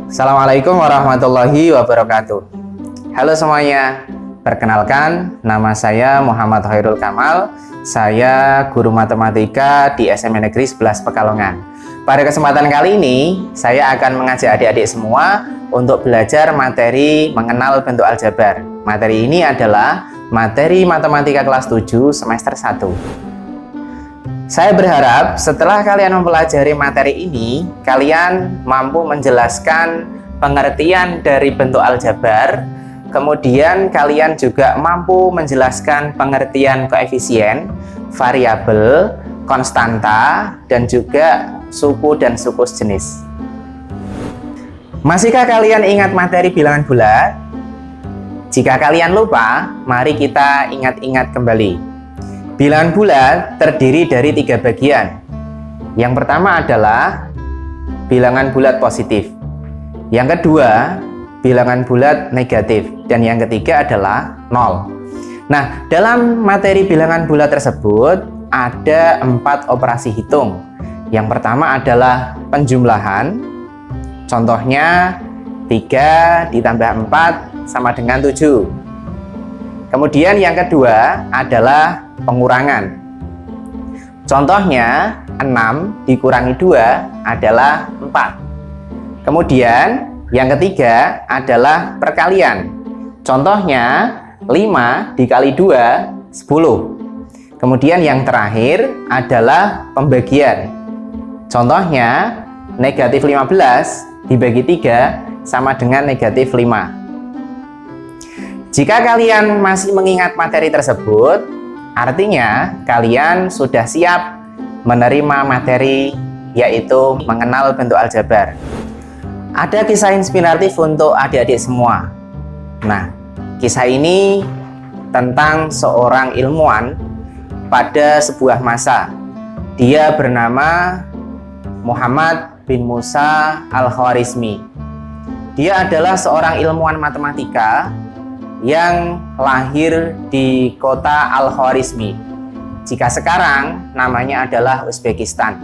Assalamualaikum warahmatullahi wabarakatuh. Halo semuanya, perkenalkan nama saya Muhammad Khairul Kamal. Saya guru matematika di SMA Negeri 11 Pekalongan. Pada kesempatan kali ini, saya akan mengajak adik-adik semua untuk belajar materi mengenal bentuk aljabar. Materi ini adalah materi matematika kelas 7 semester 1. Saya berharap setelah kalian mempelajari materi ini, kalian mampu menjelaskan pengertian dari bentuk aljabar, kemudian kalian juga mampu menjelaskan pengertian koefisien, variabel, konstanta, dan juga suku dan suku sejenis. Masihkah kalian ingat materi bilangan bulat? Jika kalian lupa, mari kita ingat-ingat kembali. Bilangan bulat terdiri dari 3 bagian. Yang pertama adalah bilangan bulat positif. Yang kedua, bilangan bulat negatif. Dan yang ketiga adalah 0. Nah, dalam materi bilangan bulat tersebut ada 4 operasi hitung. Yang pertama adalah penjumlahan. Contohnya 3 ditambah 4 sama dengan 7. Kemudian yang kedua adalah pengurangan. Contohnya 6 dikurangi 2 adalah 4. Kemudian yang ketiga adalah perkalian. Contohnya 5 dikali 2 10. Kemudian yang terakhir adalah pembagian. Contohnya negatif 15 dibagi 3 sama dengan negatif 5. Jika kalian masih mengingat materi tersebut, artinya kalian sudah siap menerima materi yaitu mengenal bentuk aljabar. Ada kisah inspiratif untuk adik-adik semua. Nah, kisah ini tentang seorang ilmuwan pada sebuah masa. Dia bernama Muhammad bin Musa Al-Khwarizmi. Dia adalah seorang ilmuwan matematika yang lahir di kota Al-Khwarizmi. Jika sekarang namanya adalah Uzbekistan.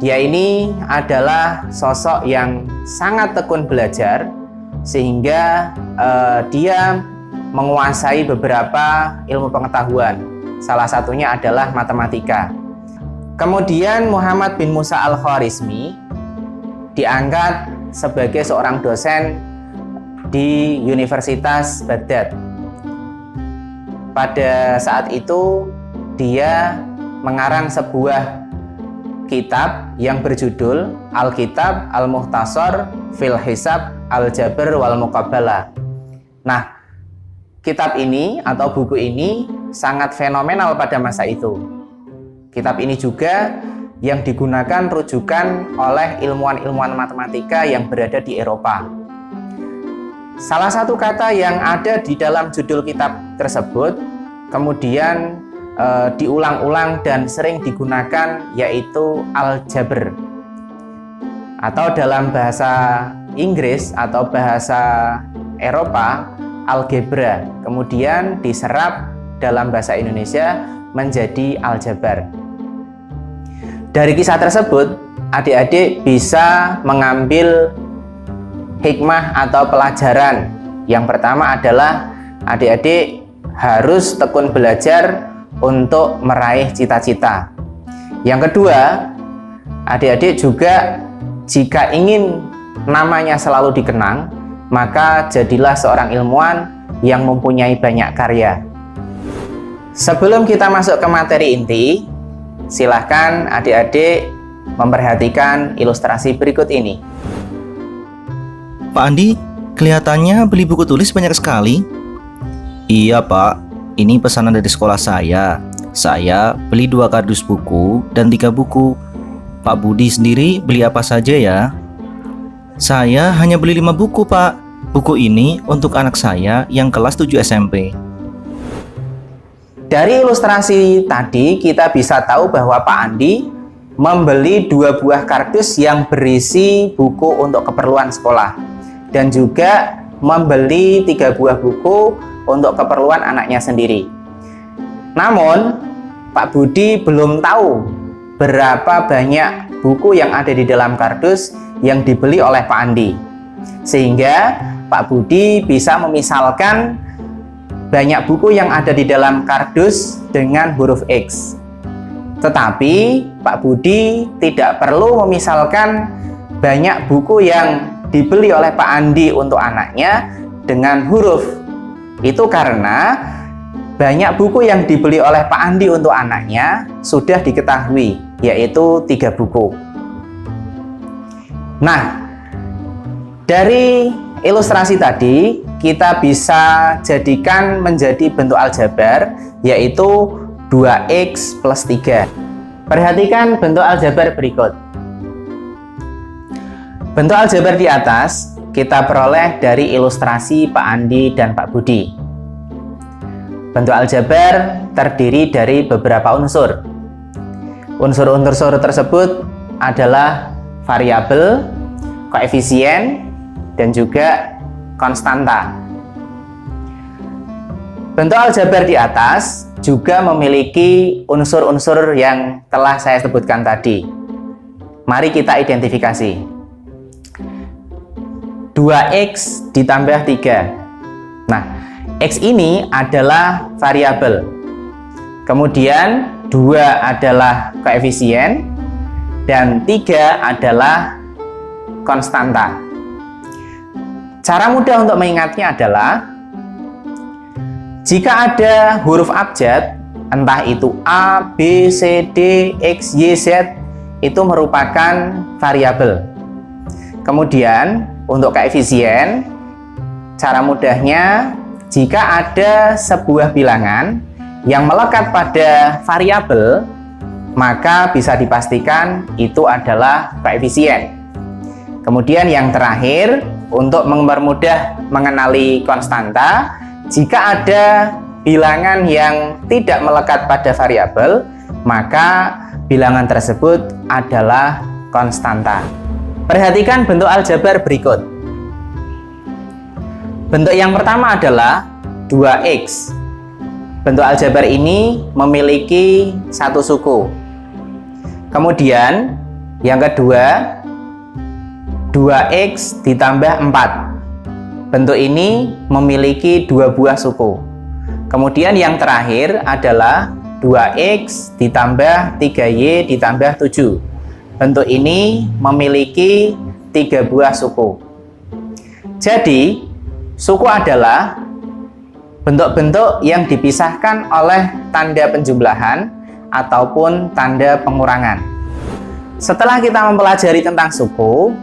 Dia ini adalah sosok yang sangat tekun belajar sehingga dia menguasai beberapa ilmu pengetahuan. Salah satunya adalah matematika. Kemudian Muhammad bin Musa Al-Khwarizmi diangkat sebagai seorang dosen di Universitas Baghdad. Pada saat itu dia mengarang sebuah kitab yang berjudul Al-Kitab Al-Mukhtasar Fil Hisab Al-Jabr Wal Muqabbalah. Nah, kitab ini atau buku ini sangat fenomenal pada masa itu. Kitab ini juga yang digunakan rujukan oleh ilmuwan-ilmuwan matematika yang berada di Eropa. Salah satu kata yang ada di dalam judul kitab tersebut kemudian diulang-ulang dan sering digunakan yaitu aljabar, atau dalam bahasa Inggris atau bahasa Eropa algebra, kemudian diserap dalam bahasa Indonesia menjadi aljabar. Dari kisah tersebut, adik-adik bisa mengambil hikmah atau pelajaran. Yang pertama adalah adik-adik harus tekun belajar untuk meraih cita-cita. Yang kedua, adik-adik juga jika ingin namanya selalu dikenang, maka jadilah seorang ilmuwan yang mempunyai banyak karya. Sebelum kita masuk ke materi inti, silahkan adik-adik memperhatikan ilustrasi berikut ini. Pak Andi, kelihatannya beli buku tulis banyak sekali. Iya Pak, ini pesanan dari sekolah saya. Saya beli 2 kardus buku dan 3 buku. Pak Budi sendiri beli apa saja ya? Saya hanya beli 5 buku Pak. Buku ini untuk anak saya yang kelas 7 SMP. Dari ilustrasi tadi kita bisa tahu bahwa Pak Andi membeli 2 buah kardus yang berisi buku untuk keperluan sekolah. Dan juga membeli 3 buah buku untuk keperluan anaknya sendiri. Namun Pak Budi belum tahu berapa banyak buku yang ada di dalam kardus yang dibeli oleh Pak Andi. Sehingga Pak Budi bisa memisalkan banyak buku yang ada di dalam kardus dengan huruf X. Tetapi Pak Budi tidak perlu memisalkan banyak buku yang dibeli oleh Pak Andi untuk anaknya dengan huruf. Itu karena banyak buku yang dibeli oleh Pak Andi untuk anaknya sudah diketahui, yaitu 3 buku. Nah, dari ilustrasi tadi kita bisa jadikan menjadi bentuk aljabar, yaitu 2x plus 3. Perhatikan bentuk aljabar berikut. Bentuk aljabar di atas kita peroleh dari ilustrasi Pak Andi dan Pak Budi. Bentuk aljabar terdiri dari beberapa unsur. Unsur-unsur tersebut adalah variabel, koefisien, dan juga konstanta. Bentuk aljabar di atas juga memiliki unsur-unsur yang telah saya sebutkan tadi. Mari kita identifikasi. 2x ditambah 3. Nah, x ini adalah variabel. Kemudian 2 adalah koefisien dan 3 adalah konstanta. Cara mudah untuk mengingatnya adalah jika ada huruf abjad, entah itu A, B, C, D, X, Y, Z, itu merupakan variabel. Kemudian untuk koefisien, cara mudahnya jika ada sebuah bilangan yang melekat pada variabel, maka bisa dipastikan itu adalah koefisien. Kemudian yang terakhir, untuk mempermudah mengenali konstanta, jika ada bilangan yang tidak melekat pada variabel, maka bilangan tersebut adalah konstanta. Perhatikan bentuk aljabar berikut. Bentuk yang pertama adalah 2x. Bentuk aljabar ini memiliki satu suku. Kemudian yang kedua, 2x ditambah 4. Bentuk ini memiliki 2 buah suku. Kemudian yang terakhir adalah 2x ditambah 3y ditambah 7. Bentuk ini memiliki 3 buah suku. Jadi, suku adalah bentuk-bentuk yang dipisahkan oleh tanda penjumlahan ataupun tanda pengurangan. Setelah kita mempelajari tentang suku,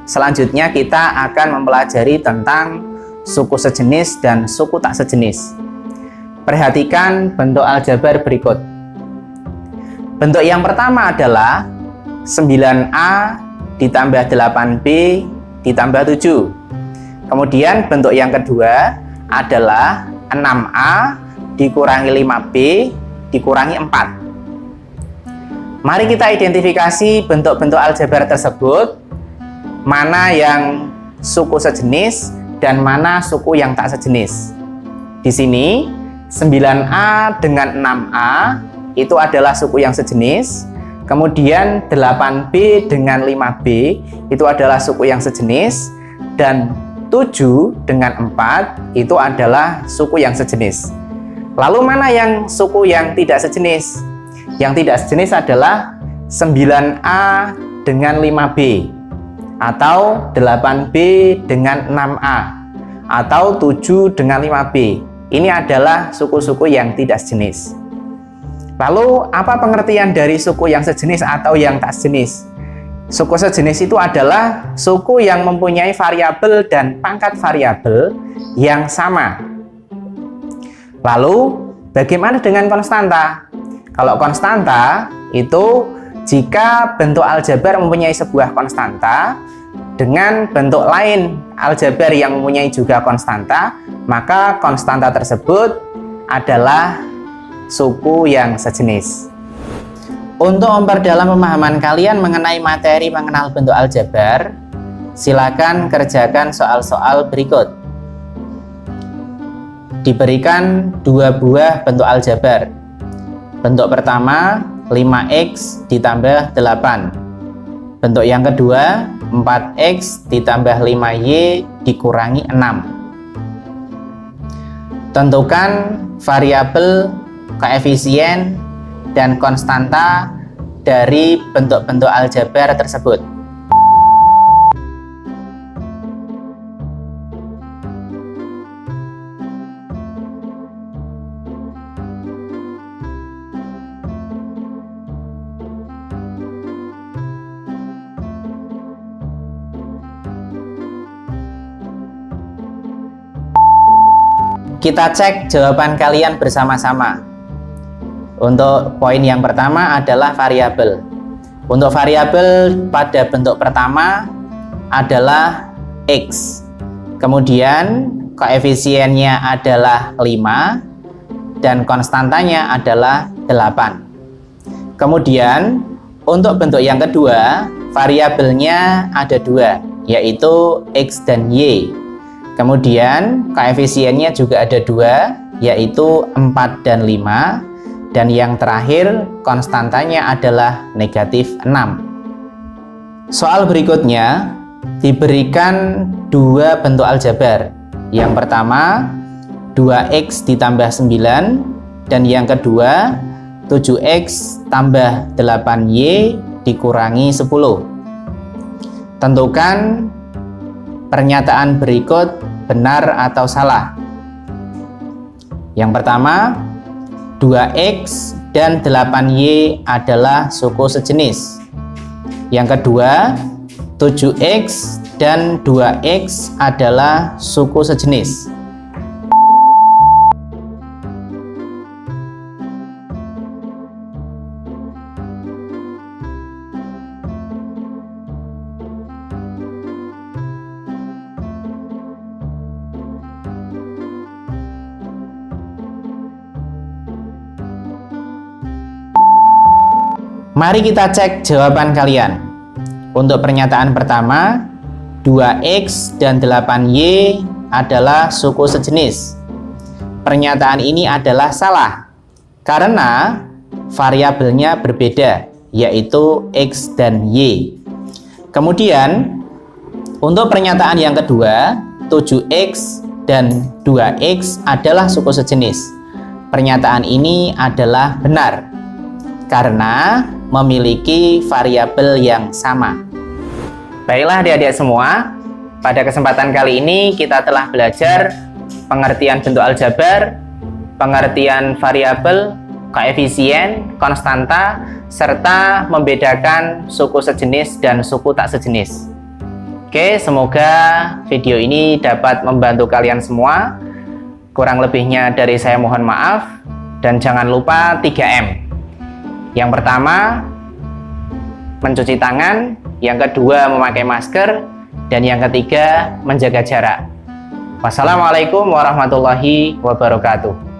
selanjutnya kita akan mempelajari tentang suku sejenis dan suku tak sejenis. Perhatikan bentuk aljabar berikut. Bentuk yang pertama adalah 9A ditambah 8B ditambah 7. Kemudian bentuk yang kedua adalah 6A dikurangi 5B dikurangi 4. Mari kita identifikasi bentuk-bentuk aljabar tersebut, mana yang suku sejenis dan mana suku yang tak sejenis. Di sini 9A dengan 6A itu adalah suku yang sejenis. Kemudian 8B dengan 5B itu adalah suku yang sejenis, dan 7 dengan 4 itu adalah suku yang sejenis. Lalu mana yang suku yang tidak sejenis? Yang tidak sejenis adalah 9A dengan 5B, atau 8B dengan 6A, atau 7 dengan 5B. Ini adalah suku-suku yang tidak sejenis. Lalu, apa pengertian dari suku yang sejenis atau yang tak sejenis? Suku sejenis itu adalah suku yang mempunyai variabel dan pangkat variabel yang sama. Lalu, bagaimana dengan konstanta? Kalau konstanta itu jika bentuk aljabar mempunyai sebuah konstanta dengan bentuk lain aljabar yang mempunyai juga konstanta, maka konstanta tersebut adalah suku yang sejenis. Untuk memperdalam pemahaman kalian mengenai materi mengenal bentuk aljabar, silakan kerjakan soal-soal berikut. Diberikan 2 buah bentuk aljabar. Bentuk pertama 5x ditambah 8. Bentuk yang kedua, 4X ditambah 5Y dikurangi 6. Tentukan variabel, koefisien, dan konstanta dari bentuk-bentuk aljabar tersebut. Kita cek jawaban kalian bersama-sama. Untuk poin yang pertama adalah variabel. Untuk variabel pada bentuk pertama adalah X. Kemudian koefisiennya adalah 5 dan konstantanya adalah 8. Kemudian untuk bentuk yang kedua, variabelnya ada 2, yaitu X dan Y. Kemudian koefisiennya juga ada 2, yaitu 4 dan 5. Dan yang terakhir konstantanya adalah negatif 6. Soal berikutnya diberikan 2 bentuk aljabar. Yang pertama 2X ditambah 9, dan yang kedua 7X tambah 8Y dikurangi 10. Tentukan pernyataan berikut benar atau salah. Yang pertama, 2X dan 8Y adalah suku sejenis. Yang kedua, 7X dan 2X adalah suku sejenis. Mari kita cek jawaban kalian. Untuk pernyataan pertama, 2X dan 8Y adalah suku sejenis. Pernyataan ini adalah salah karena variabelnya berbeda, yaitu X dan Y. Kemudian, untuk pernyataan yang kedua, 7X dan 2X adalah suku sejenis. Pernyataan ini adalah benar karena memiliki variabel yang sama. Baiklah adik-adik semua, pada kesempatan kali ini kita telah belajar pengertian bentuk aljabar, pengertian variabel, koefisien, konstanta, serta membedakan suku sejenis dan suku tak sejenis. Oke, semoga video ini dapat membantu kalian semua. Kurang lebihnya dari saya mohon maaf, dan jangan lupa 3M. Yang pertama, mencuci tangan. Yang kedua, memakai masker. Dan yang ketiga, menjaga jarak. Wassalamualaikum warahmatullahi wabarakatuh.